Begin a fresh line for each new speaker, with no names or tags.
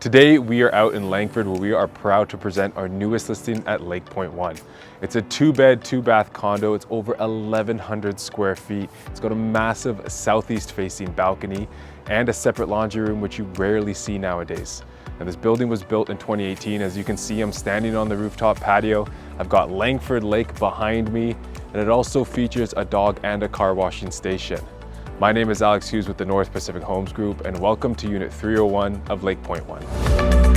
Today we are out in Langford where we are proud to present our newest listing at Lakepoint 1. It's a 2-bed, 2-bath condo. It's over 1,100 square feet. It's got a massive southeast facing balcony and a separate laundry room, which you rarely see nowadays. And this building was built in 2018. As you can see, I'm standing on the rooftop patio. I've got Langford Lake behind me, and it also features a dog and a car washing station. My name is Alex Hughes with the North Pacific Homes Group, and welcome to Unit 301 of Lakepoint 1.